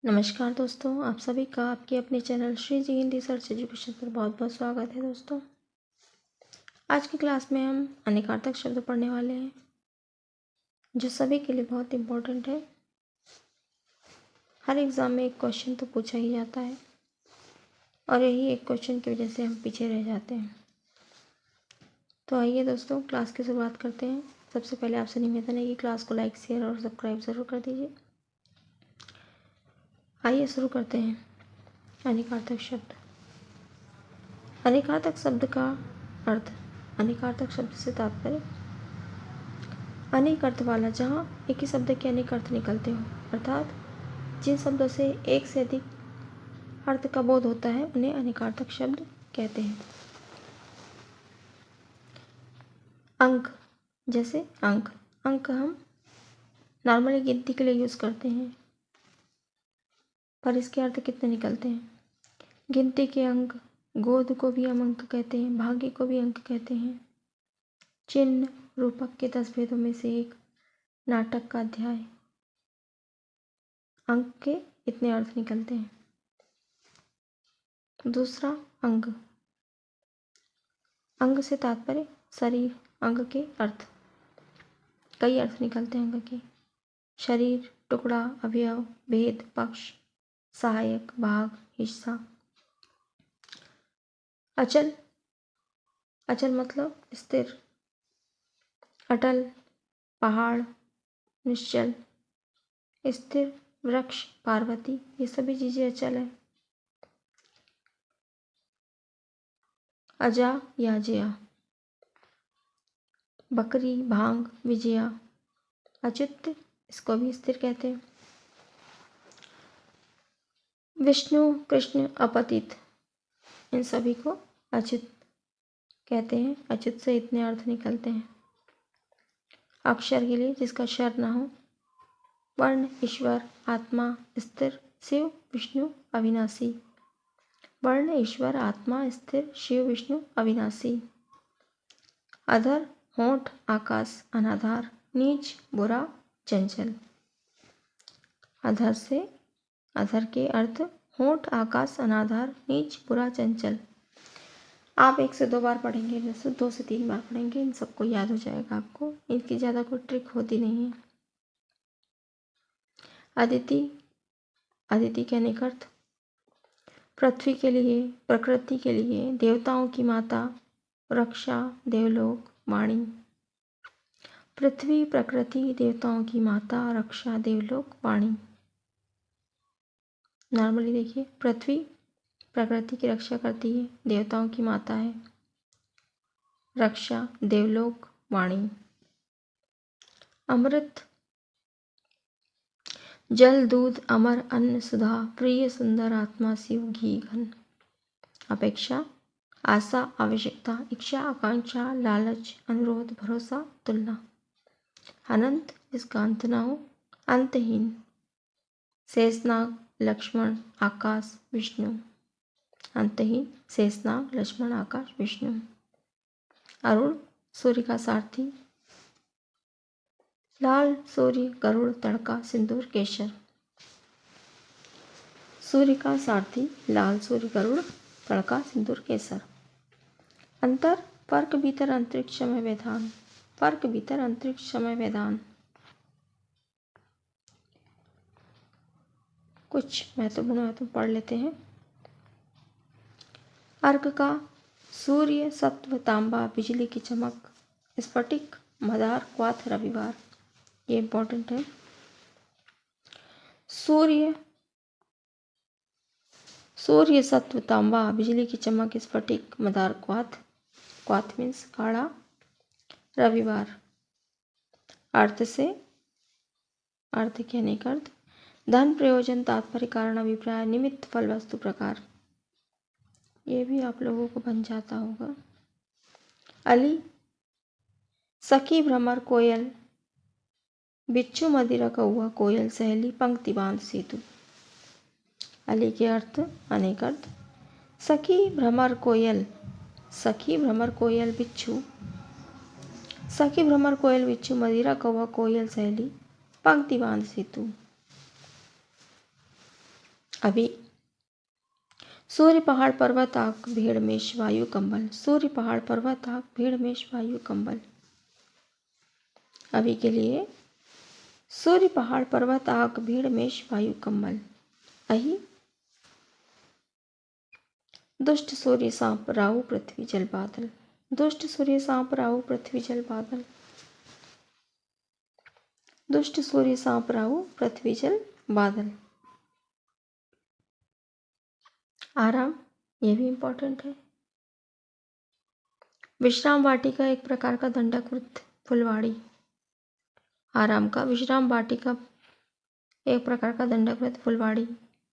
नमस्कार दोस्तों, आप सभी का आपके अपने चैनल श्री जी हिंदी सर्च एजुकेशन पर बहुत बहुत स्वागत है। दोस्तों, आज की क्लास में हम अनेकार्थक शब्द पढ़ने वाले हैं जो सभी के लिए बहुत इम्पोर्टेंट है। हर एग्ज़ाम में एक क्वेश्चन तो पूछा ही जाता है और यही एक क्वेश्चन की वजह से हम पीछे रह जाते हैं। तो आइए दोस्तों, क्लास की शुरुआत करते हैं। सबसे पहले आपसे निवेदन है कि क्लास को लाइक, शेयर और सब्सक्राइब ज़रूर कर दीजिए। आइए शुरू करते हैं। अनेकार्थक शब्द। अनेकार्थक शब्द का अर्थ। अनेकार्थक शब्द से तात्पर्य अनेक अर्थ वाला, जहाँ एक ही शब्द के अनेक अर्थ निकलते हो, अर्थात जिन शब्दों से एक से अधिक अर्थ का बोध होता है उन्हें अनेकार्थक शब्द कहते हैं। अंक, जैसे अंक। अंक हम नॉर्मली गिनती के लिए यूज़ करते हैं, पर इसके अर्थ कितने निकलते हैं। गिनती के अंक, गोद को भी हम अंक कहते हैं, भाग्य को भी अंक कहते हैं। चिन्ह, रूपक के 10 भेदों में से एक, नाटक का अध्याय। अंक के इतने अर्थ निकलते हैं। दूसरा, अंग। अंग से तात्पर्य शरीर। अंग के अर्थ, कई अर्थ निकलते हैं अंग के। शरीर, टुकड़ा, अवयव, भेद, पक्ष, सहायक, भाग, हिस्सा। अचल। अचल मतलब स्थिर। अटल, पहाड़, निश्चल, स्थिर, वृक्ष, पार्वती, ये सभी चीजें अचल है। अजा या जया। बकरी, भांग, विजया। अच्युत, इसको भी स्थिर कहते हैं। विष्णु, कृष्ण, अपतित, इन सभी को अच्युत कहते हैं। अच्युत से इतने अर्थ निकलते हैं। अक्षर के लिए जिसका शर ना हो। वर्ण, ईश्वर, आत्मा, स्थिर, शिव, विष्णु, अविनाशी। वर्ण, ईश्वर, आत्मा, स्थिर, शिव, विष्णु, अविनाशी। अधर, होंठ, आकाश, अनाधार, नीच, बुरा, चंचल। अधर से, अधर के अर्थ होंठ, आकाश, अनाधार, नीच, बुरा, चंचल। आप 1 से 2 बार पढ़ेंगे, जैसे 2 से 3 बार पढ़ेंगे, इन सबको याद हो जाएगा आपको। इनकी ज़्यादा कोई ट्रिक होती नहीं है। अदिति। अदिति के अनेक अर्थ। पृथ्वी के लिए, प्रकृति के लिए, देवताओं की माता, रक्षा, देवलोक, वाणी। पृथ्वी, प्रकृति, देवताओं की माता, रक्षा, देवलोक, वाणी। नॉर्मली देखिए, पृथ्वी प्रकृति की रक्षा करती है, देवताओं की माता है, रक्षा, देवलोक, वाणी। अमृत। जल, दूध, अमर, अन्न, सुधा, प्रिय, सुंदर, आत्मा, शिव, घी, घन। अपेक्षा, आशा, आवश्यकता, इच्छा, आकांक्षा, लालच, अनुरोध, भरोसा, तुलना। अनंत, जिसका अंत ना हो, अंतहीन। शेषनाग, लक्ष्मण, आकाश, विष्णु। अंतहीन, शेषनाग, लक्ष्मण, आकाश, विष्णु। अरुण, सूर्य का सारथी। लाल, सूर्य, गरुड़, तड़का, सिंदूर, केसर। सूर्य का सारथी, लाल, सूर्य, गरुड़, तड़का, सिंदूर, केसर। अंतर, फर्क, भीतर, अंतरिक्ष, समय, व्यवधान। फर्क, भीतर, अंतरिक्ष, समय, व्यवधान। कुछ महत्वपूर्ण पढ़ लेते हैं। अर्क का, सूर्य, सत्व, तांबा, बिजली की चमक, स्फटिक, मदार, क्वाथ, रविवार। ये इंपॉर्टेंट है। सूर्य, सूर्य, सत्व, तांबा, बिजली की चमक, स्फटिक, मदार, क्वाथ। क्वाथ मीन्स काढ़ा, रविवार। अर्थ से, अर्थ के अनेक अर्थ। धन, प्रयोजन, तात्पर्य, कारण, अभिप्राय, निमित्त, फल, वस्तु, प्रकार। ये भी आप लोगों को बन जाता होगा। अली, सखी, भ्रमर, कोयल, बिच्छू, मदिरा, कौआ, कोयल, सहेली, पंक्ति, बांध, सेतु। अली के अर्थ अनेक अर्थ। सखी, भ्रमर, कोयल। सखी, भ्रमर, कोयल, बिच्छू। सखी, भ्रमर, कोयल, बिच्छू, मदिरा, कौआ, कोयल, सहेली, पंक्ति, बांध, सेतु। अभी सूर्य पहाड़ पर्वत आग भीड़ मेष वायु कंबल, सूर्य पहाड़ पर्वत आग भीड़ मेष वायु कंबल। अभी के लिए सूर्य पहाड़ पर्वत आग भीड़ मेष वायु कंबल। अहि दुष्ट सूर्य सांप राहु पृथ्वी जल बादल, दुष्ट सूर्य सांप राहु पृथ्वी जल बादल, दुष्ट सूर्य सांप राहु पृथ्वी जल बादल। आराम, ये भी इंपॉर्टेंट है। विश्राम वाटिका एक प्रकार का दंडकृत फुलवाड़ी। आराम का विश्राम वाटिका एक प्रकार का दंडकृत फुलवाड़ी।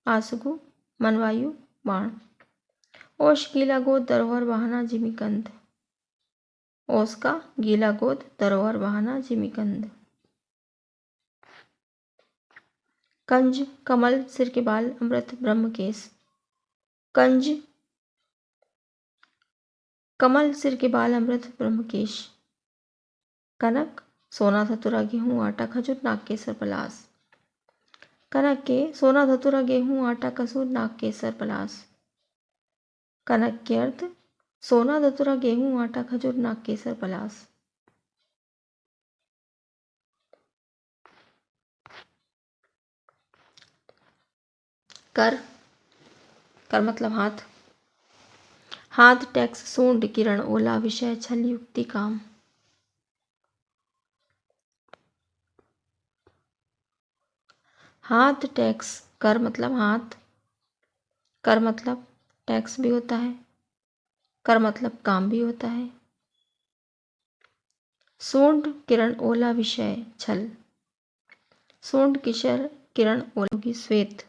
आसुगु मनवायु बाण। ओश गीला गोद धरोहर बहाना जिमीकंद, ओस का गीला गोद धरोहर बहाना जिमीकंद। कंज कमल सिर के बाल अमृत ब्रह्मकेश, कंज कमल सिर के बाल अमृत ब्रह्मकेश। कनक सोना धतुरा गेहूं आटा खजूर नाग केसर पलास, कनक के सोना धतुरा गेहूं आटा खजूर नाग केसर पलास। कनक के अर्थ सोना धतुरा गेहूं आटा खजूर नाग केसर पलास। कर, कर मतलब हाथ, हाथ टैक्स सूंड किरण ओला विषय छल युक्ति काम। हाथ टैक्स, कर मतलब हाथ, कर मतलब टैक्स भी होता है, कर मतलब काम भी होता है। सूंड किरण ओला विषय छल, सूंड किशर किरण ओला की श्वेत।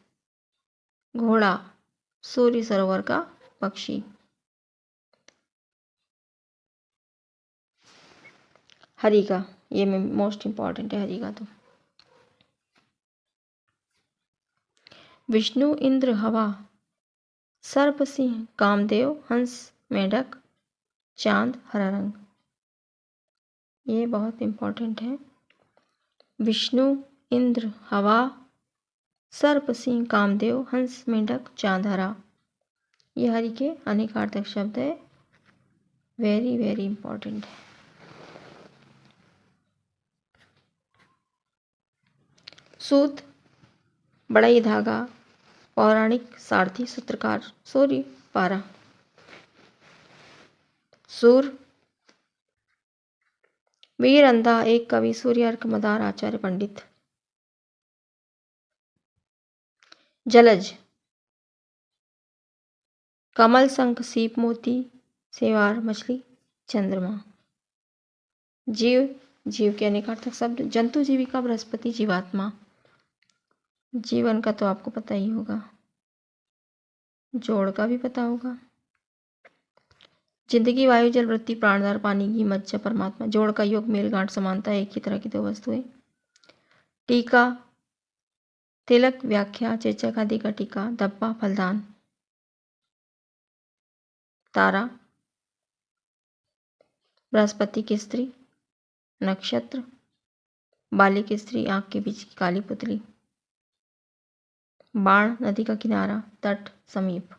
घोड़ा सूर्य सरोवर का पक्षी। हरि का, ये में मोस्ट इंपॉर्टेंट है हरि का तो। विष्णु इंद्र हवा, सर्प सिंह कामदेव हंस मेढक चांद हरा रंग। ये बहुत इंपॉर्टेंट है। विष्णु इंद्र हवा सर्प सिंह कामदेव हंस मेढक चांद हरा। ये हरि के अनेकार्थक शब्द है, वेरी वेरी इंपॉर्टेंट है। सूत बड़ाई धागा पौराणिक सारथी सूत्रकार सूर्य पारा। सूर वीर अंधा एक कवि सूर्य अर्क मदार आचार्य पंडित। जलज कमल शंख सीप मोती सेवार मछली चंद्रमा। जीव, जीव के अनेकार्थक शब्द जंतु जीविका बृहस्पति जीवात्मा। जीवन का तो आपको पता ही होगा, जोड़ का भी पता होगा। जिंदगी वायु जल वृत्ति प्राणधार पानी घी मज्जा परमात्मा। जोड़ का योग मेल गांठ समानता एक ही तरह की दो वस्तुएं। टीका तिलक व्याख्या चेचक आदि का टीका। धब्बा फलदान। तारा बृहस्पति की स्त्री नक्षत्र। बाली की स्त्री आंख के बीच की काली पुतली। बाण नदी का किनारा तट समीप।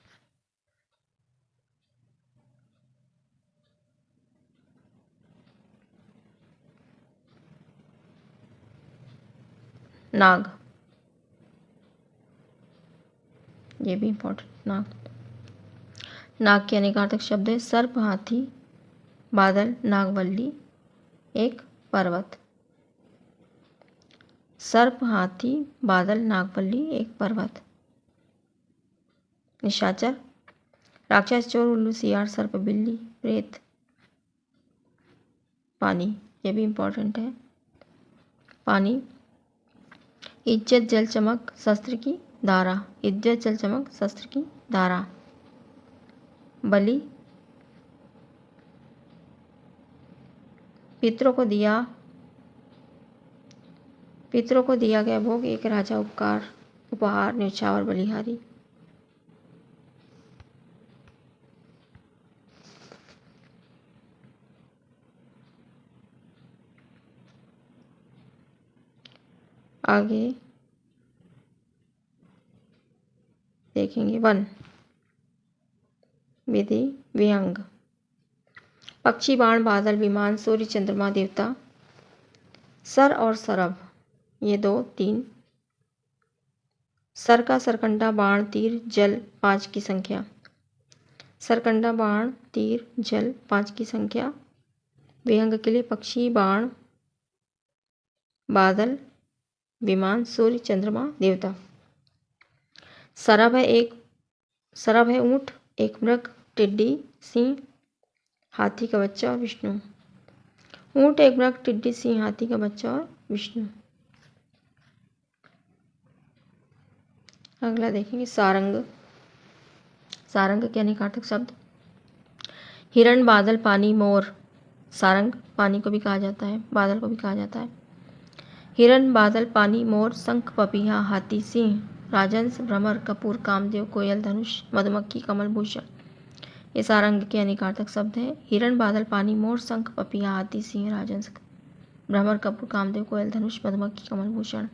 नाग, ये भी इंपॉर्टेंट। नाग, नाग के अनेकार्थक शब्द है सर्प हाथी बादल नागवल्ली एक पर्वत। सर्प हाथी बादल नागवल्ली एक पर्वत। निशाचर राक्षस चोर उल्लू सियार सर्प बिल्ली प्रेत। पानी, ये भी इंपॉर्टेंट है। पानी इज्जत जल चमक शस्त्र की धारा, इज्जत जल चमक शस्त्र की धारा। बलि पितरों को दिया, पितरों को दिया गया भोग एक राजा उपकार उपहार न्यौछावर बलिहारी। आगे देखेंगे। 1 विधि विहंग। पक्षी, बाण, बादल, विमान, सूर्य, चंद्रमा, देवता, सर और सरभ, ये 2 3। सर का सरकंडा, बाण, तीर, जल, 5 की संख्या। सरकंडा, बाण, तीर, जल, 5 की संख्या। विहंग के लिए पक्षी, बाण, बादल, विमान, सूर्य, चंद्रमा, देवता। सरभ है ऊंट, एक मृग, टिड्डी, सिंह, हाथी का बच्चा और विष्णु। ऊंट, एक मृग, टिड्डी, सिंह, हाथी का बच्चा और विष्णु। अगला देखेंगे सारंग। सारंग के अनिकार्थक शब्द। हिरण, बादल, पानी, मोर। सारंग पानी को भी कहा जाता है, बादल को भी कहा जाता है। हिरण, बादल, पानी, मोर, शंख, पपीहा, हाथी, सिंह, राजहंस, भ्रमर, कपूर, कामदेव, कोयल, धनुष, मधुमक्खी, कमल, भूषण, ये सारंग के अनिकार्थक शब्द हैं। हिरण, बादल, पानी, मोर, शंख, पपीहा, हाथी, सिंह, राजहंस, भ्रमर, कपूर, कामदेव, कोयल, धनुष, मधुमक्खी, कमल, भूषण।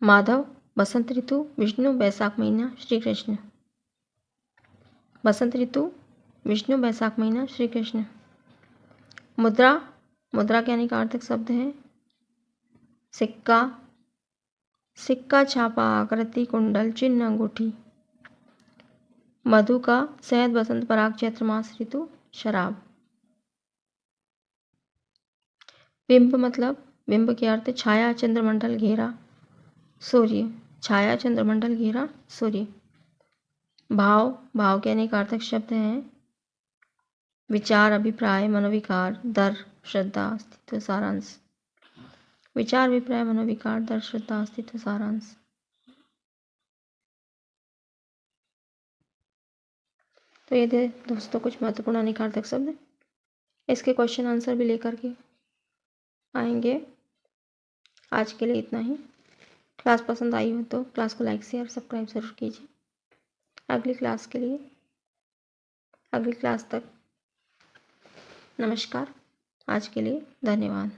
माधव, बसंत ऋतु, विष्णु, बैसाख महीना, श्री कृष्ण। बसंत ऋतु, विष्णु, बैसाख महीना, श्री कृष्ण। मुद्रा, मुद्रा के अनिकार्थक शब्द हैं सिक्का, सिक्का, छापा, आकृति, कुंडल, चिन्ह, अंगूठी। मधु का शहद, बसंत, पराग, चैत्र मास ऋतु, शराब। बिंब मतलब, बिंब के अर्थ छाया, चंद्रमंडल, घेरा, सूर्य। छाया, चंद्रमंडल, घेरा, सूर्य। भाव, भाव के अनेकार्थक शब्द हैं विचार, अभिप्राय, मनोविकार, दर, श्रद्धा, अस्तित्व, सारांश। विचार, अभिप्राय, मनोविकार, दर, श्रद्धा, अस्तित्व, सारांश। तो ये थे दोस्तों कुछ महत्वपूर्ण अनिकार्थक शब्द। इसके क्वेश्चन आंसर भी लेकर के आएंगे। आज के लिए इतना ही। क्लास पसंद आई हो तो क्लास को लाइक, शेयर, सब्सक्राइब जरूर कीजिए। अगली क्लास के लिए, अगली क्लास तक नमस्कार। आज के लिए धन्यवाद।